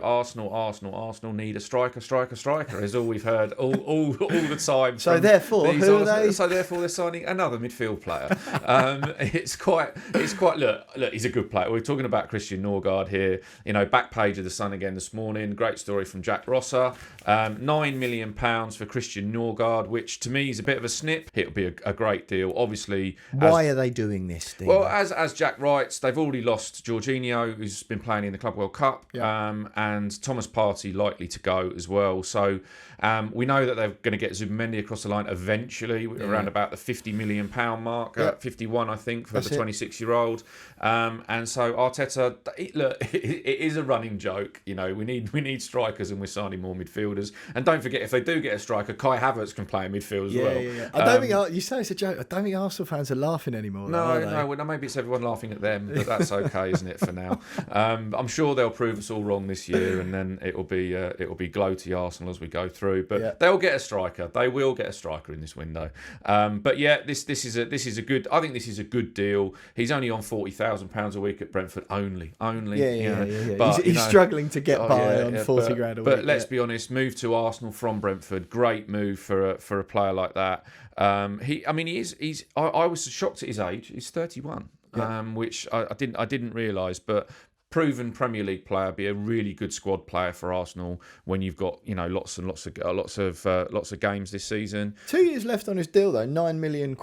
Arsenal need a striker, is all we've heard all the time. So therefore, who are they? So therefore, they're signing another midfield player. It's quite. Look, he's a good player. We're talking about Christian Nørgaard here. Back page of the Sun again this morning. Great story from Jack Rosser. £9 million for Christian Nørgaard, which to me is a bit of a snip. It'll be a great deal. Obviously, why are they doing this, Steve? Well, as Jack writes, they've already lost Jorginho, who's been playing in the Club World Cup, and Thomas Partey likely to go as well. So we know that they're going to get Zubimendi across the line eventually, around about the £50 million mark, 51, I think, for the 26-year-old. And so Arteta, it is a running joke. We need strikers, and we're signing more midfielders. And don't forget, if they do get a striker, Kai Havertz can play in midfield as well. Yeah. I don't think you say it's a joke. I don't think Arsenal fans are laughing anymore. No. Well, maybe it's everyone laughing at them, but that's okay, isn't it, for now? I'm sure they'll prove us all wrong this year, and then it'll be gloaty Arsenal as we go through. But they'll get a striker. They will get a striker in this window. But yeah, this is a good. I think this is a good deal. He's only on £40,000 a week at Brentford. Only. Yeah. But, he's struggling to get by on 40 grand a week. But let's be honest, move to Arsenal from Brentford. Great move for a player like that. I was shocked at his age. He's 31, which I didn't realise. But proven Premier League player, be a really good squad player for Arsenal when you've got lots of games this season. 2 years left on his deal though, £9 million.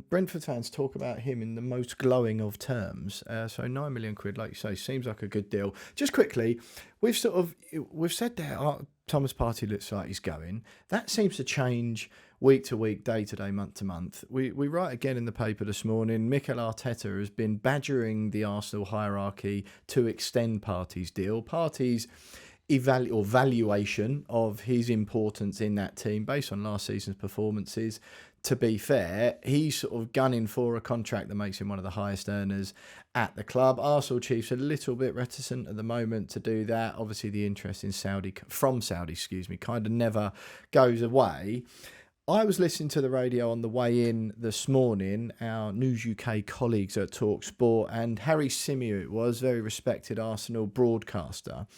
Brentford fans talk about him in the most glowing of terms. So £9 million, like you say, seems like a good deal. Just quickly, we've said there, Thomas Partey looks like he's going. That seems to change week to week, day to day, month to month. We write again in the paper this morning, Mikel Arteta has been badgering the Arsenal hierarchy to extend Partey's deal. Partey's valuation of his importance in that team based on last season's performances. To be fair, he's sort of gunning for a contract that makes him one of the highest earners at the club. Arsenal Chiefs are a little bit reticent at the moment to do that. Obviously, the interest in Saudi kind of never goes away. I was listening to the radio on the way in this morning, our News UK colleagues at TalkSport, and Harry Symeou, it was, very respected Arsenal broadcaster,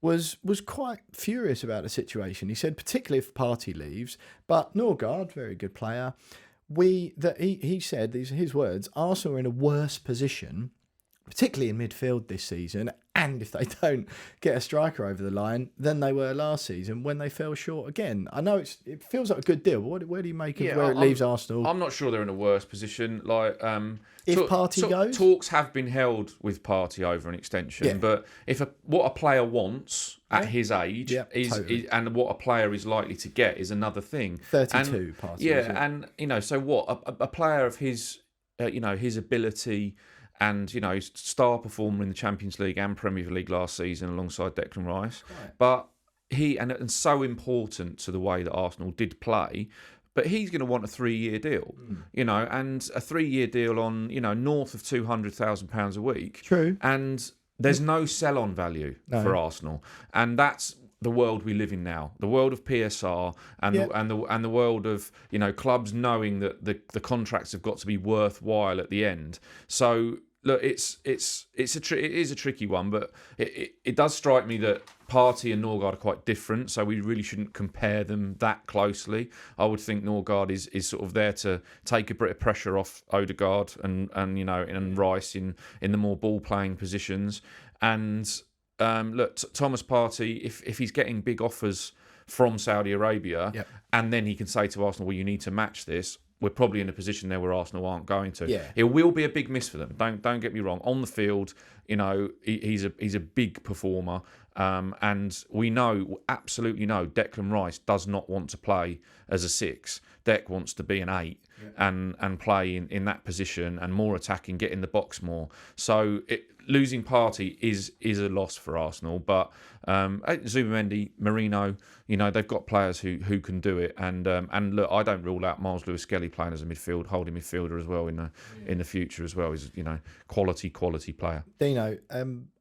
was quite furious about the situation. He said, particularly if Partey leaves, but Norgaard, very good player, he said, these are his words, Arsenal are in a worse position, particularly in midfield this season, and if they don't get a striker over the line, than they were last season when they fell short again. I know it feels like a good deal, but where do you make of where it leaves Arsenal? I'm not sure they're in a worse position. If Partey goes? Talks have been held with Partey over an extension, but what a player wants at his age and what a player is likely to get is another thing. 32 Partey. So what? A player of his, his ability and, star performer in the Champions League and Premier League last season alongside Declan Rice. Right. But and so important to the way that Arsenal did play, but he's going to want a 3-year deal, and a 3-year deal on, north of £200,000 a week. True. And there's no sell-on value for Arsenal. And that's the world we live in now, the world of PSR and the world of clubs knowing that the contracts have got to be worthwhile at the end. So look, it is a tricky one, but it does strike me that Partey and Norgaard are quite different, so we really shouldn't compare them that closely. I would think Norgaard is sort of there to take a bit of pressure off Odegaard and Rice in the more ball playing positions. And look, Thomas Partey, if he's getting big offers from Saudi Arabia, and then he can say to Arsenal, well, you need to match this, we're probably in a position there where Arsenal aren't going to. Yeah. It will be a big miss for them. Don't get me wrong. On the field, he's a big performer, and we absolutely know Declan Rice does not want to play as a 6. Dec wants to be an 8 and play in that position and more attacking, get in the box more. So losing Partey is a loss for Arsenal, but Zubimendi, Merino, they've got players who can do it, and look, I don't rule out Miles Lewis-Skelly playing as a holding midfielder as well in the future as well. He's quality player. Dino,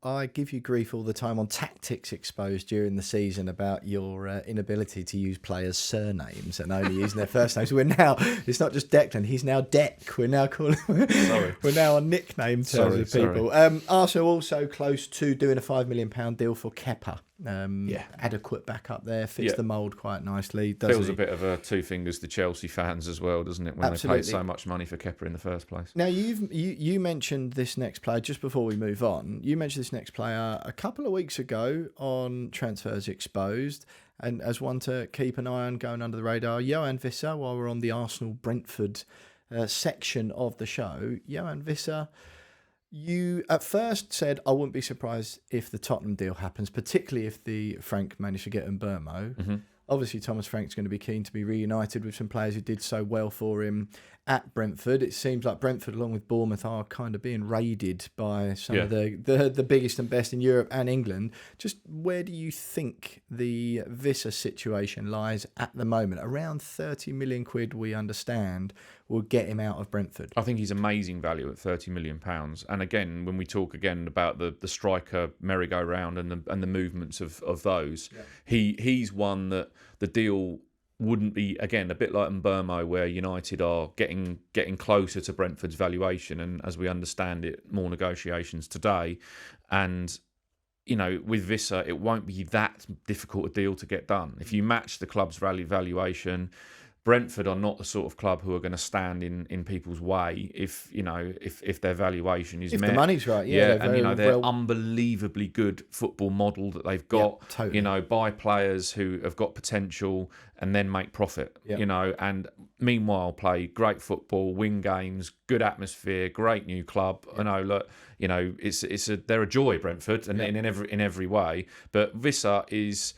I give you grief all the time on Tactics Exposed during the season about your inability to use players' surnames and only using their first names. We're now, it's not just Declan, he's now Deck. We're now calling. Sorry. We're now on nickname terms with people. Arsenal also close to doing a £5 million deal for Kepa. Adequate backup there, fits the mould quite nicely. Feels a bit of a two fingers to Chelsea fans as well, doesn't it? When they paid so much money for Kepa in the first place. Now you mentioned this next player just before we move on. You mentioned this next player a couple of weeks ago on Transfers Exposed, and as one to keep an eye on going under the radar, Yoane Wissa. While we're on the Arsenal Brentford section of the show, Yoane Wissa. You at first said, I wouldn't be surprised if the Tottenham deal happens, particularly if the Frank managed to get Mbeumo. Mm-hmm. Obviously, Thomas Frank's going to be keen to be reunited with some players who did so well for him at Brentford. It seems like Brentford, along with Bournemouth, are kind of being raided by some of the biggest and best in Europe and England. Just where do you think the Wissa situation lies at the moment? Around 30 million quid, we understand, will get him out of Brentford. I think he's amazing value at £30 million. And again, when we talk again about the striker merry-go-round and the movements of those, he's one that the deal wouldn't be, again, a bit like Mbeumo, where United are getting closer to Brentford's valuation, and as we understand it, more negotiations today. And with Wissa, it won't be that difficult a deal to get done. If you match the club's valuation, Brentford are not the sort of club who are going to stand in people's way if their valuation is if met. The money's right, they're unbelievably good football model that they've got. Totally. Buy players who have got potential and then make profit. And meanwhile play great football, win games, good atmosphere, great new club. They're a joy, Brentford, and in every way. But Wissa is.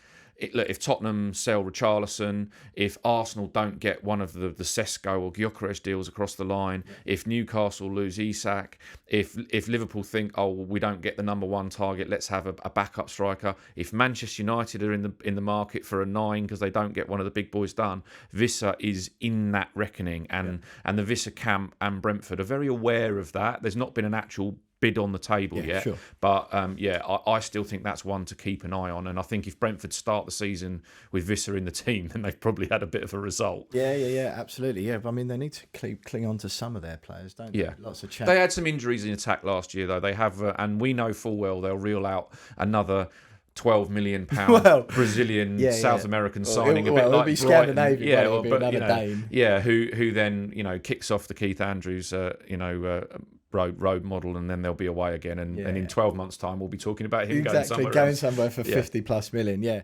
Look, if Tottenham sell Richarlison, if Arsenal don't get one of the Sesko or Gyökeres deals across the line, if Newcastle lose Isak, if Liverpool think, we don't get the number one target, let's have a backup striker. If Manchester United are in the market for a 9 because they don't get one of the big boys done, Wissa is in that reckoning, and the Wissa camp and Brentford are very aware of that. There's not been an actual bid on the table yet, sure. But I still think that's one to keep an eye on, and I think if Brentford start the season with Wissa in the team, then they've probably had a bit of a result. Absolutely. They need to cling on to some of their players, don't they? Yeah, lots of chat. They had some injuries in attack last year, though. They have, and we know full well they'll reel out another £12 million Brazilian South American signing, a bit like be Scandinavian, it'll be another Dane. Who then kicks off the Keith Andrews road model, and then they'll be away again, and in 12 months' time we'll be talking about him going somewhere for 50+ million.